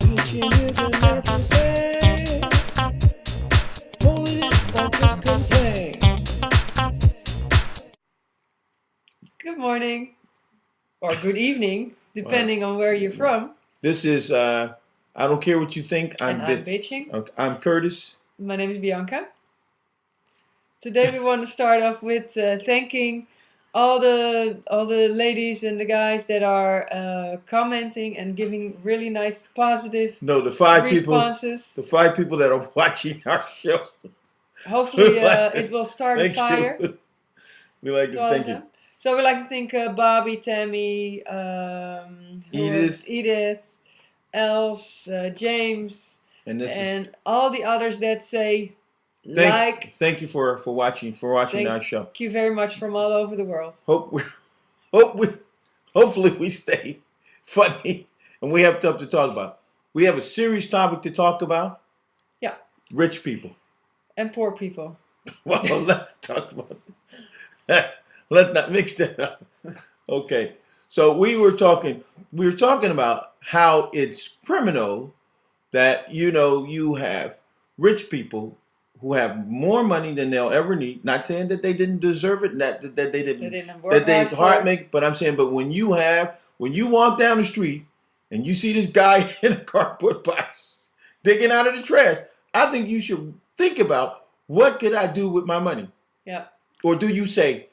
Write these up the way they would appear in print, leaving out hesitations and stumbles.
Teaching is a natural thing. Holding it won't just complain. Good morning, or good evening, depending on where you're from. This is, I don't care what you think. And I'm bitching. Okay, I'm Curtis. My name is Bianca. Today we want to start off with thanking all the ladies and the guys that are commenting and giving really nice positive No, the five responses. people. The 5 people that are watching our show. Hopefully it will start a Thank fire. you. We like to thank you. So we like to thank Bobby, Tammy, Edith, Els, James, and all the others that say Thank you for watching our show. Thank you very much from all over the world. Hopefully we stay funny and we have stuff to talk about. We have a serious topic to talk about. Yeah. Rich people. And poor people. Well, let's talk about that. Let's not mix that up. Okay. So we were talking about how it's criminal that, you have rich people who have more money than they'll ever need. Not saying that they didn't deserve it, that they didn't work hard for it. But I'm saying, but when you walk down the street and you see this guy in a cardboard box digging out of the trash, I think you should think about, what could I do with my money? Yeah. Or do you say,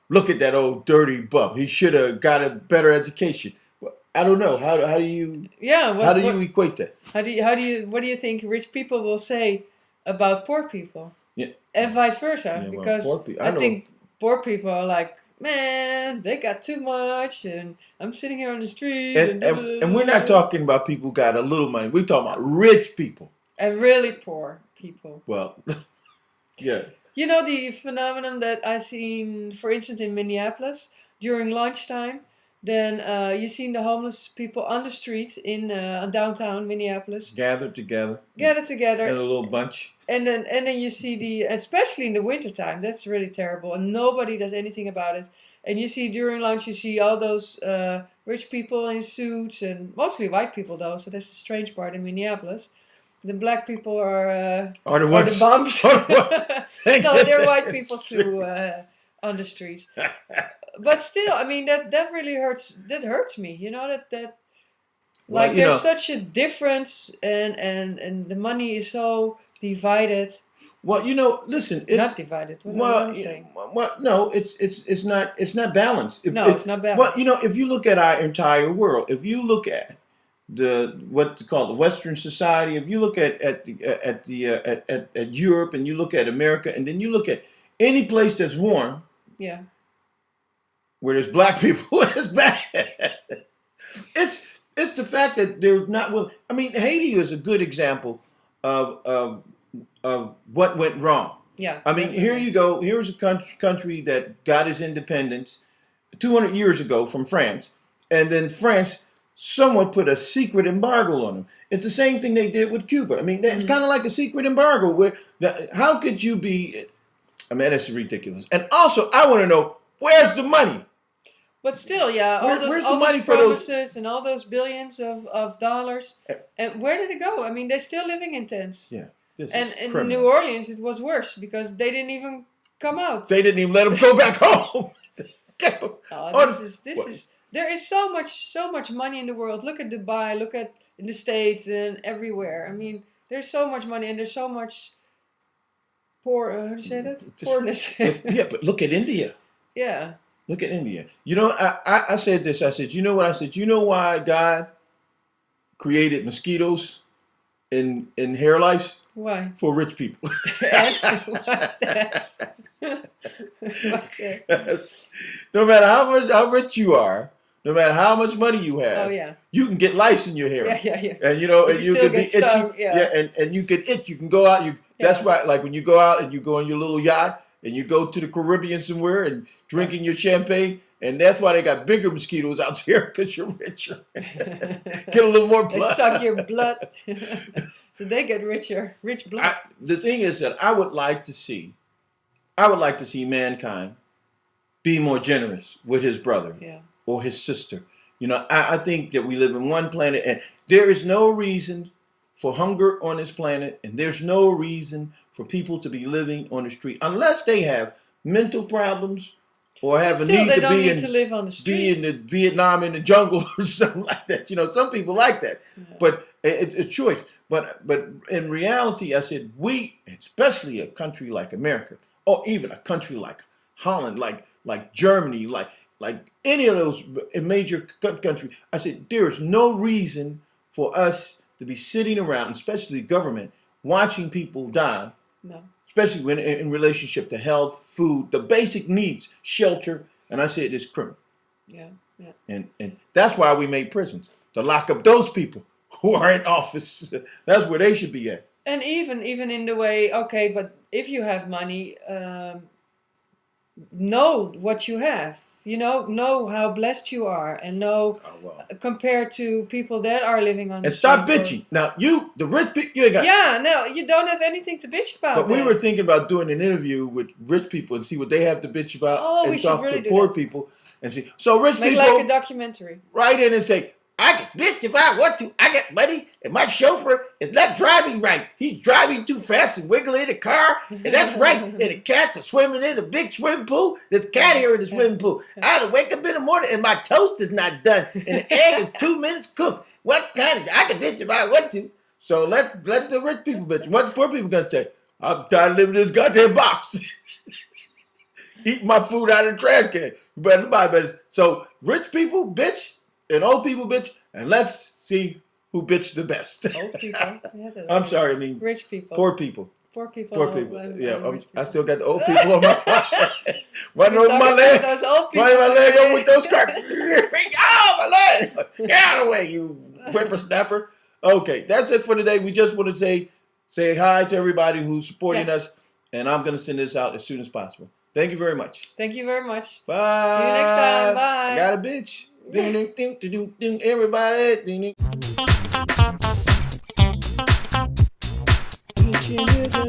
look at that old dirty bum, he should have got a better education? I don't know. How do you equate that? What do you think rich people will say about poor people? Yeah. And vice versa. Yeah, well, because I think poor people are like, man, they got too much and I'm sitting here on the street. And we're not talking about people who got a little money. We're talking about rich people. And really poor people. Well, yeah. You know the phenomenon that I've seen, for instance, in Minneapolis during lunchtime? Then you seen the homeless people on the street in downtown Minneapolis. Gathered together. In a little bunch. And then you see especially in the wintertime, that's really terrible. And nobody does anything about it. And you see during lunch, you see all those rich people in suits, and mostly white people though, so that's the strange part in Minneapolis. The black people are the bums. No, they're white people too on the streets. But still, I mean, that really hurts. That hurts me. You know that like there's such a difference, and the money is so divided. Well, listen, it's not divided. What am I saying? Well, no, it's not balanced. It's not balanced. Well, if you look at our entire world, if you look at what's called the Western society, if you look at Europe, and you look at America, and then you look at any place that's warm, yeah, where there's black people, it's bad. It's the fact that they're not willing. I mean, Haiti is a good example of what went wrong. Yeah. I mean, here you go. Here's a country that got its independence 200 years ago from France, and then France somewhat put a secret embargo on them. It's the same thing they did with Cuba. I mean, it's kind of like a secret embargo. How could you be? I mean, that's ridiculous. And also, I want to know, where's the money? But still, yeah, all those promises and all those billions of dollars, and where did it go? I mean, they're still living in tents. Yeah, and in New Orleans, it was worse because they didn't even come out. They didn't even let them go back home. There is so much money in the world. Look at Dubai, look at the States and everywhere. I mean, there's so much money and there's so much how do you say that? Poorness. Yeah, but look at India. Yeah. Look at India. I said this. I said, you know what? I said, you know why God created mosquitoes in hair lice? Why? For rich people. What's that? What's that? No matter how rich you are, no matter how much money you have, you can get lice in your hair. Yeah. And and you can be itchy. And you can itch. You can go out. That's why, like when you go out and you go on your little yacht and you go to the Caribbean somewhere and drinking your champagne, and that's why they got bigger mosquitoes out there, because you're richer. Get a little more blood. They suck your blood, so they get richer. Rich blood. The thing is that I would like to see mankind be more generous with his brother or his sister. You know, I think that we live in one planet, and there is no reason for hunger on this planet, and there's no reason for people to be living on the street unless they have mental problems or have a Still, need they to don't be need in to live on the be in streets. the Vietnam in the jungle or something like that. You know, some people like that, Yeah. but it's choice. But in reality, I said we, especially a country like America, or even a country like Holland, like Germany, like any of those major countries. I said there is no reason for us to be sitting around, especially government, watching people die, No. especially when in relationship to health, food, the basic needs, shelter. And I said it's criminal. Yeah. Yeah. And that's why we made prisons, to lock up those people who are in office. That's where they should be at. And even in the way, okay, but if you have money, know what you have. You know how blessed you are, and know Oh, well. compared to people that are living on the And stop street. bitching. Now, you, the rich people, you ain't got. Yeah, no, you don't have anything to bitch about. But we then. were thinking about doing an interview with rich people and see what they have to bitch about, Oh, we and should talk really to do poor that. people and see. So rich Make people like a documentary. write in and say, I can bitch if I want to. I got money, and my chauffeur is not driving right. He's driving too fast and wiggling in the car, and that's right. And the cats are swimming in a big swimming pool. There's a cat here in the swimming pool. I had to wake up in the morning, and my toast is not done, and the egg is 2 minutes cooked. What kind of? I can bitch if I want to. So let the rich people bitch. What the poor people gonna say? I'm tired of living in this goddamn box. Eating my food out of the trash can. You better buy better. So rich people bitch and old people bitch, and let's see who bitch the best. Old people. Yeah, I'm sorry, I mean rich people. poor people. Poor people. Poor people. and Yeah, rich people. I still got the old people on my mind. Running We're over my talking leg. about those old people Running my leg today. over with those crackers. Oh, my leg. Get out of the way, you whippersnapper. Okay, that's it for today. We just want to say hi to everybody who's supporting us, and I'm going to send this out as soon as possible. Thank you very much. Thank you very much. Bye. See you next time. Bye. I got a bitch. Ding, ding, ding, ding, ding, ding, everybody. Ding, ding. Bitching is a